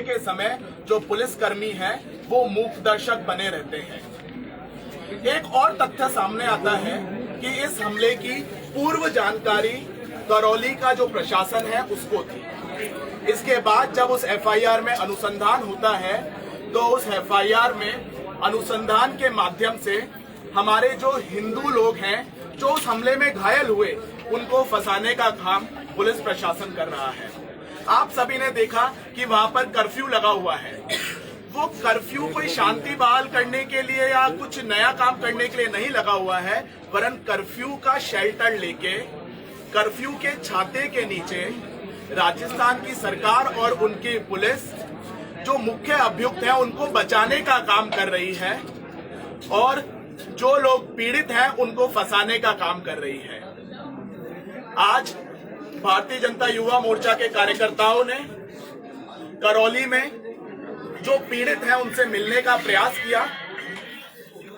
के समय जो पुलिसकर्मी हैं वो मूक दर्शक बने रहते हैं। एक और तथ्य सामने आता है कि इस हमले की पूर्व जानकारी करौली का जो प्रशासन है उसको थी। इसके बाद जब उस एफआईआर में अनुसंधान होता है तो उस एफआईआर में अनुसंधान के माध्यम से हमारे जो हिंदू लोग हैं जो उस हमले में घायल हुए उनको फंसाने का काम पुलिस प्रशासन कर रहा है। आप सभी ने देखा कि वहां पर कर्फ्यू लगा हुआ है। वो कर्फ्यू कोई शांति बहाल करने के लिए या कुछ नया काम करने के लिए नहीं लगा हुआ है, वरन कर्फ्यू का शेल्टर लेके कर्फ्यू के छाते के नीचे राजस्थान की सरकार और उनकी पुलिस जो मुख्य अभियुक्त हैं उनको बचाने का काम कर रही है और जो लोग पीड़ित हैं उनको फंसाने का काम कर रही है। आज भारतीय जनता युवा मोर्चा के कार्यकर्ताओं ने करौली में जो पीड़ित हैं उनसे मिलने का प्रयास किया।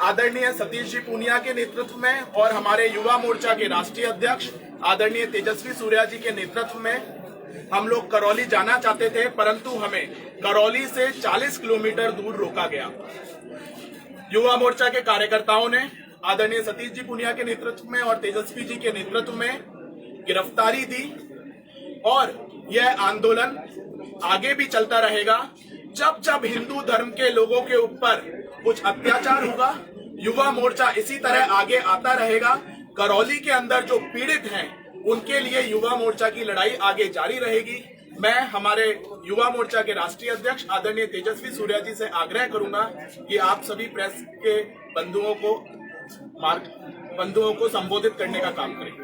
आदरणीय सतीश जी पूनिया के नेतृत्व में और हमारे युवा मोर्चा के राष्ट्रीय अध्यक्ष आदरणीय तेजस्वी सूर्या जी के नेतृत्व में हम लोग करौली जाना चाहते थे, परंतु हमें करौली से 40 किलोमीटर दूर रोका गया। युवा मोर्चा के कार्यकर्ताओं ने आदरणीय सतीश जी पूनिया के नेतृत्व में और तेजस्वी जी के नेतृत्व में गिरफ्तारी दी और यह आंदोलन आगे भी चलता रहेगा। जब जब हिंदू धर्म के लोगों के ऊपर कुछ अत्याचार होगा, युवा मोर्चा इसी तरह आगे आता रहेगा। करौली के अंदर जो पीड़ित हैं उनके लिए युवा मोर्चा की लड़ाई आगे जारी रहेगी। मैं हमारे युवा मोर्चा के राष्ट्रीय अध्यक्ष आदरणीय तेजस्वी सूर्या जी से आग्रह करूंगा कि आप सभी प्रेस के बंधुओं को संबोधित करने का काम करें।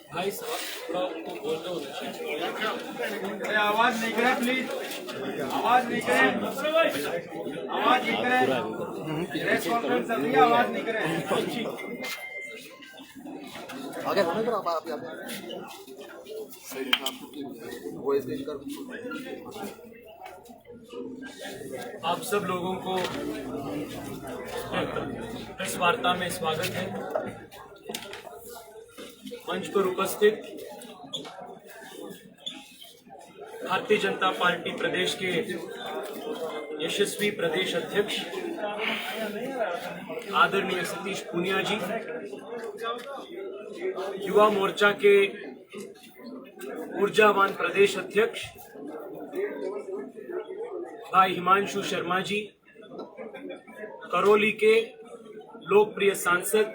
भाई साहब थोड़ा उनको बोलना होना चाहिए। आवाज नहीं करे प्लीज, आवाज नहीं करे, आवाज नहीं करे, प्रेस कॉन्फ्रेंस चल रही है, आवाज नहीं करे। आगे होने पर आप आप सब लोगों को प्रेस वार्ता में स्वागत है। मंच पर उपस्थित भारतीय जनता पार्टी प्रदेश के यशस्वी प्रदेश अध्यक्ष आदरणीय सतीश पूनिया जी, युवा मोर्चा के ऊर्जावान प्रदेश अध्यक्ष भाई हिमांशु शर्मा जी, करौली के लोकप्रिय सांसद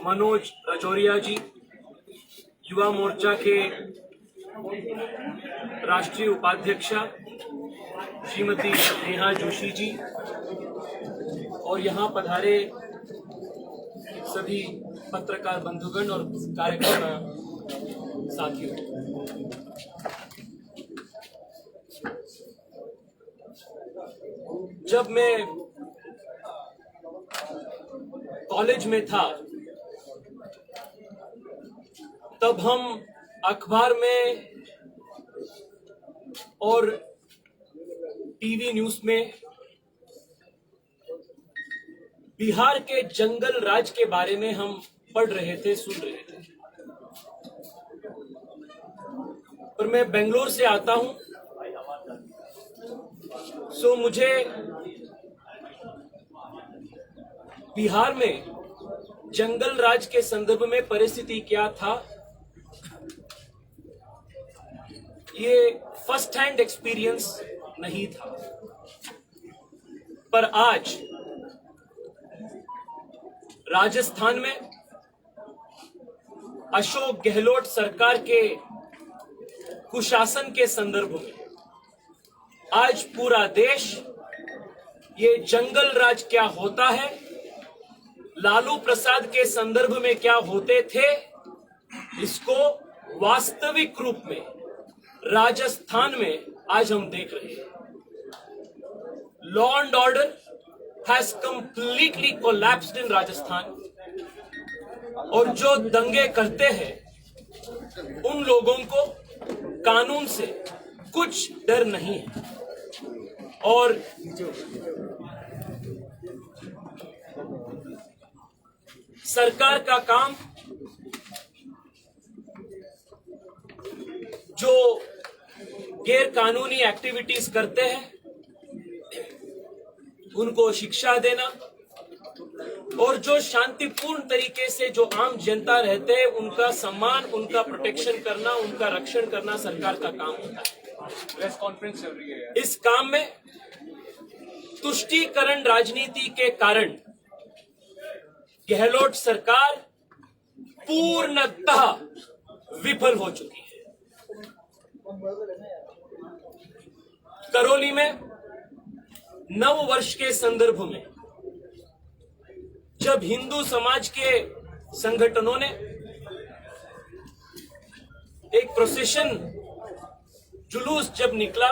मनोज रजौरिया जी, युवा मोर्चा के राष्ट्रीय उपाध्यक्षा श्रीमती नेहा जोशी जी और यहाँ पधारे सभी पत्रकार बंधुगण और कार्यकर्ता साथियों, जब मैं कॉलेज में था तब हम अखबार में और टीवी न्यूज में बिहार के जंगल राज के बारे में हम पढ़ रहे थे, सुन रहे थे। पर मैं बेंगलोर से आता हूं, सो मुझे बिहार में जंगल राज के संदर्भ में परिस्थिति क्या था, ये फर्स्ट हैंड एक्सपीरियंस नहीं था। पर आज राजस्थान में अशोक गहलोत सरकार के कुशासन के संदर्भ में आज पूरा देश ये जंगल राज क्या होता है, लालू प्रसाद के संदर्भ में क्या होते थे, इसको वास्तविक रूप में राजस्थान में आज हम देख रहे हैं। Law and order has completely collapsed in Rajasthan और जो दंगे करते हैं उन लोगों को कानून से कुछ डर नहीं है। और सरकार का काम जो गैर कानूनी एक्टिविटीज करते हैं उनको शिक्षा देना और जो शांतिपूर्ण तरीके से जो आम जनता रहते हैं उनका सम्मान, उनका प्रोटेक्शन करना, उनका रक्षण करना सरकार का काम होता है। प्रेस कॉन्फ्रेंस चल रही है। इस काम में तुष्टीकरण राजनीति के कारण गहलोत सरकार पूर्णतः विफल हो चुकी है। करौली में नव वर्ष के संदर्भ में जब हिंदू समाज के संगठनों ने एक प्रोसेशन जुलूस जब निकला,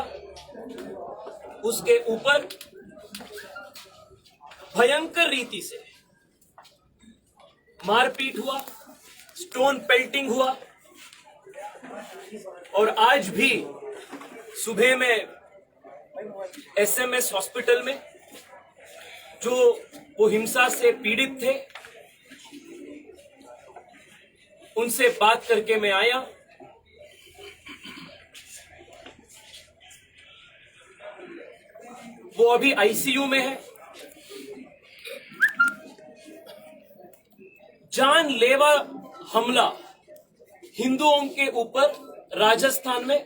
उसके ऊपर भयंकर रीति से मारपीट हुआ, स्टोन पेल्टिंग हुआ और आज भी सुबह में एसएमएस हॉस्पिटल में जो वो हिंसा से पीड़ित थे उनसे बात करके मैं आया। वो अभी आईसीयू में है। जानलेवा हमला हिंदुओं के ऊपर राजस्थान में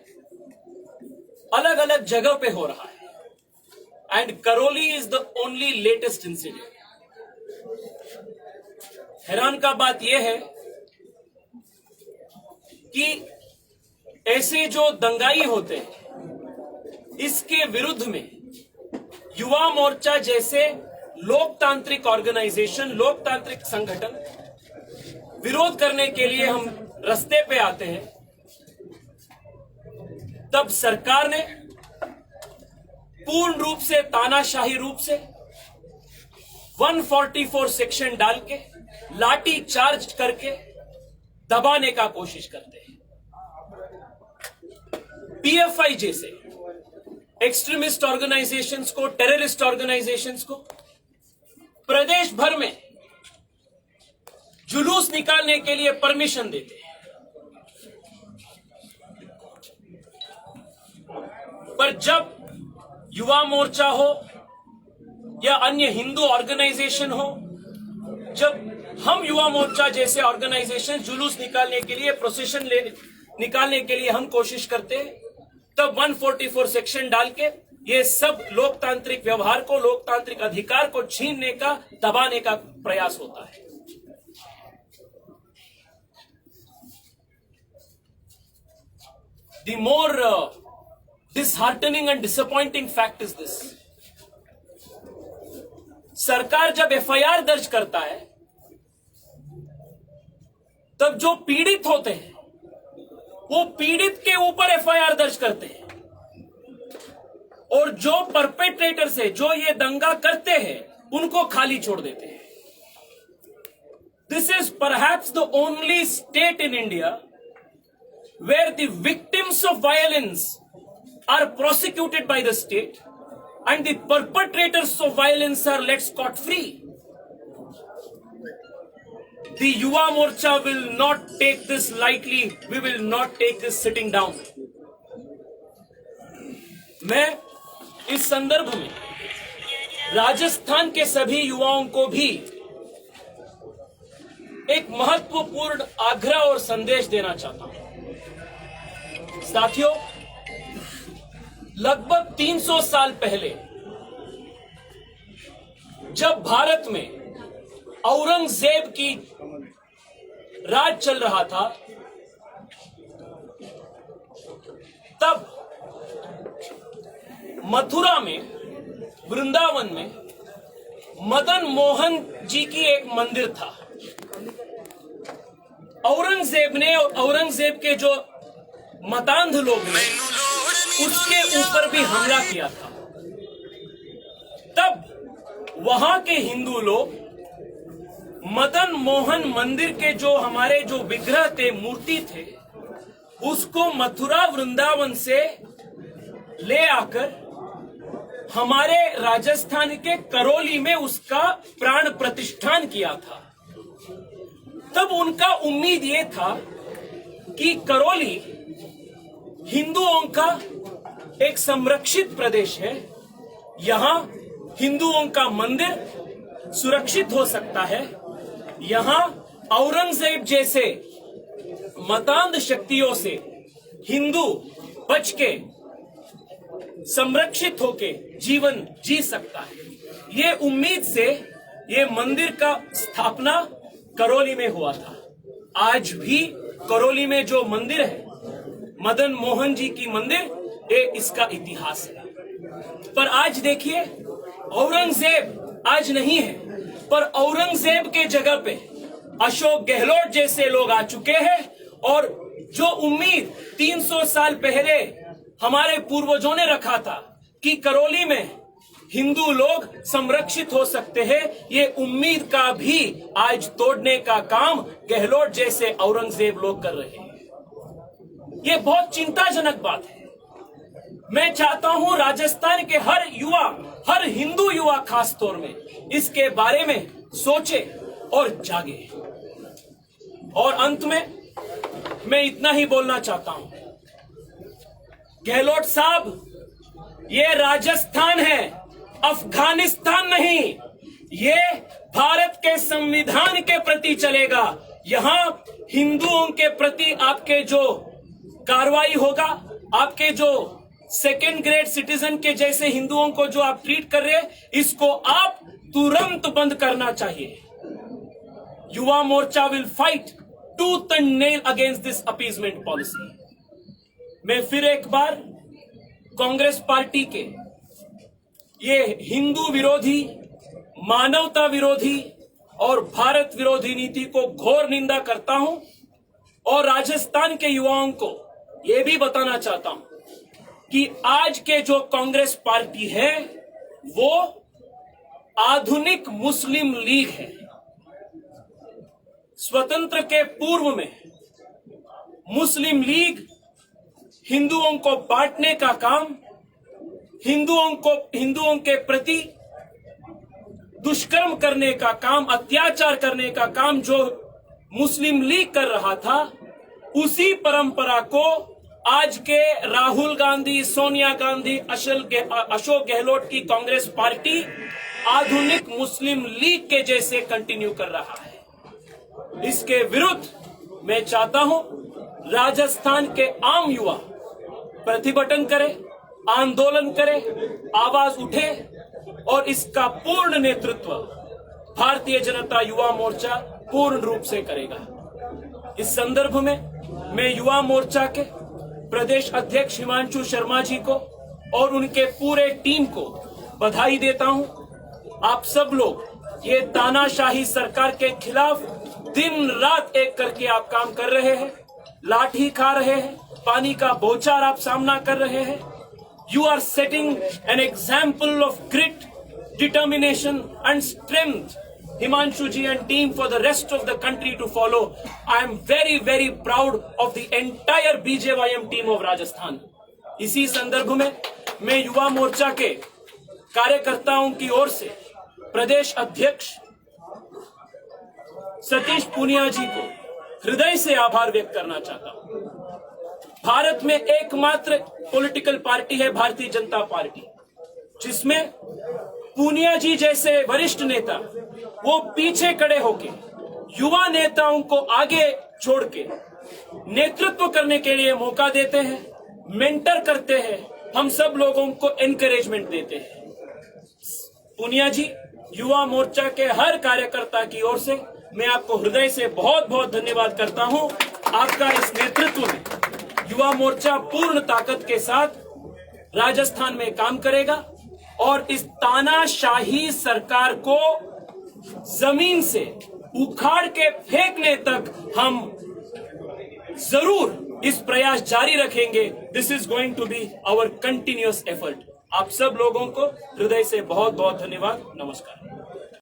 अलग अलग जगह पे हो रहा है and Karauli is the only latest incident. हैरान का बात यह है कि ऐसे जो दंगाई होते हैं इसके विरुद्ध में युवा मोर्चा जैसे लोकतांत्रिक ऑर्गेनाइजेशन, लोकतांत्रिक संगठन विरोध करने के लिए हम रास्ते पे आते हैं, तब सरकार ने पूर्ण रूप से तानाशाही रूप से 144 सेक्शन डाल के लाठी चार्ज करके दबाने का कोशिश करते हैं। पीएफआई जैसे एक्सट्रीमिस्ट ऑर्गेनाइजेशंस को, टेररिस्ट ऑर्गेनाइजेशंस को प्रदेश भर में जुलूस निकालने के लिए परमिशन देते हैं, पर जब युवा मोर्चा हो या अन्य हिंदू ऑर्गेनाइजेशन हो, जब हम युवा मोर्चा जैसे ऑर्गेनाइजेशन जुलूस निकालने के लिए, प्रोसेशन निकालने के लिए हम कोशिश करते हैं, तब 144 सेक्शन डाल के ये सब लोकतांत्रिक व्यवहार को, लोकतांत्रिक अधिकार को छीनने का, दबाने का प्रयास होता है। The more disheartening and disappointing fact is this. सरकार जब एफआईआर दर्ज करता है तब जो पीड़ित होते हैं वो पीड़ित के ऊपर एफआईआर दर्ज करते हैं और जो परपेट्रेटर्स है, जो ये दंगा करते हैं, उनको खाली छोड़ देते हैं। This is perhaps the only state in India where the victims of violence are prosecuted by the state and the perpetrators of violence are let scot free. The Yuva Morcha will not take this lightly. We will not take this sitting down. मैं इस संदर्भ में राजस्थान के सभी युवाओं को भी एक महत्वपूर्ण आग्रह और संदेश देना चाहता हूं। साथियों, लगभग 300 साल पहले जब भारत में औरंगजेब की राज चल रहा था, तब मथुरा में, वृंदावन में मदन मोहन जी की एक मंदिर था। औरंगजेब ने और औरंगजेब के जो मतांध लोग ने उसके ऊपर भी हमला किया था। तब वहां के हिंदू लोग मदन मोहन मंदिर के जो हमारे जो विग्रह थे, मूर्ति थे, उसको मथुरा वृंदावन से ले आकर हमारे राजस्थान के करौली में उसका प्राण प्रतिष्ठान किया था। तब उनका उम्मीद यह था कि करौली हिंदुओं का एक संरक्षित प्रदेश है। यहां हिंदुओं का मंदिर सुरक्षित हो सकता है। यहां औरंगजेब जैसे मतांध शक्तियों से हिंदू बच के संरक्षित होके जीवन जी सकता है। ये उम्मीद से ये मंदिर का स्थापना करौली में हुआ था। आज भी करौली में जो मंदिर है, मदन मोहन जी की मंदिर, ये इसका इतिहास है। पर आज देखिए, औरंगजेब आज नहीं है, पर औरंगजेब के जगह पे अशोक गहलोत जैसे लोग आ चुके हैं। और जो उम्मीद 300 साल पहले हमारे पूर्वजों ने रखा था कि करौली में हिंदू लोग संरक्षित हो सकते हैं, ये उम्मीद का भी आज तोड़ने का काम गहलोत जैसे औरंगजेब लोग कर रहे हैं। ये बहुत चिंताजनक बात है। मैं चाहता हूं राजस्थान के हर युवा, हर हिंदू युवा खास तौर में इसके बारे में सोचे और जागे। और अंत में मैं इतना ही बोलना चाहता हूं, गहलोत साहब, ये राजस्थान है, अफगानिस्तान नहीं। ये भारत के संविधान के प्रति चलेगा। यहां हिंदुओं के प्रति आपके जो कार्रवाई होगा, आपके जो सेकेंड ग्रेड सिटीजन के जैसे हिंदुओं को जो आप ट्रीट कर रहे हैं, इसको आप तुरंत बंद करना चाहिए। Yuva Morcha will fight tooth and nail against this appeasement policy. मैं फिर एक बार कांग्रेस पार्टी के ये हिंदू विरोधी, मानवता विरोधी और भारत विरोधी नीति को घोर निंदा करता हूं। और राजस्थान के युवाओं को यह भी बताना चाहता हूं कि आज के जो कांग्रेस पार्टी है वो आधुनिक मुस्लिम लीग है। स्वतंत्र के पूर्व में मुस्लिम लीग हिंदुओं को बांटने का काम, हिंदुओं के प्रति दुष्कर्म करने का काम, अत्याचार करने का काम जो मुस्लिम लीग कर रहा था, उसी परंपरा को आज के राहुल गांधी, सोनिया गांधी, अशोक गहलोत की कांग्रेस पार्टी आधुनिक मुस्लिम लीग के जैसे कंटिन्यू कर रहा है। इसके विरुद्ध मैं चाहता हूं राजस्थान के आम युवा प्रतिभटन करे, आंदोलन करे, आवाज उठे और इसका पूर्ण नेतृत्व भारतीय जनता युवा मोर्चा पूर्ण रूप से करेगा। इस संदर्भ में मैं युवा मोर्चा के प्रदेश अध्यक्ष हिमांशु शर्मा जी को और उनके पूरे टीम को बधाई देता हूं। आप सब लोग ये तानाशाही सरकार के खिलाफ दिन रात एक करके आप काम कर रहे हैं, लाठी खा रहे हैं, पानी का बौछार आप सामना कर रहे हैं। You are setting an example of grit, determination and strength, Himanshu ji and team, for the rest of the country to follow. I am very, very proud of the entire BJYM team of Rajasthan. इसी संदर्भ में मैं युवा मोर्चा के कार्यकर्ताओं की ओर से प्रदेश अध्यक्ष सतीश पूनिया जी को हृदय से आभार व्यक्त करना चाहता हूं। भारत में एकमात्र पॉलिटिकल पार्टी है भारतीय जनता पार्टी, जिसमें पूनिया जी जैसे वरिष्ठ नेता वो पीछे खड़े होके युवा नेताओं को आगे छोड़ के नेतृत्व करने के लिए मौका देते हैं, मेंटर करते हैं, हम सब लोगों को एनकरेजमेंट देते हैं। पूनिया जी, युवा मोर्चा के हर कार्यकर्ता की ओर से मैं आपको हृदय से बहुत बहुत धन्यवाद करता हूं। आपका इस नेतृत्व में युवा मोर्चा पूर्ण ताकत के साथ राजस्थान में काम करेगा और इस तानाशाही सरकार को जमीन से उखाड़ के फेंकने तक हम जरूर इस प्रयास जारी रखेंगे। This is going to be our continuous effort. आप सब लोगों को हृदय से बहुत बहुत धन्यवाद। नमस्कार।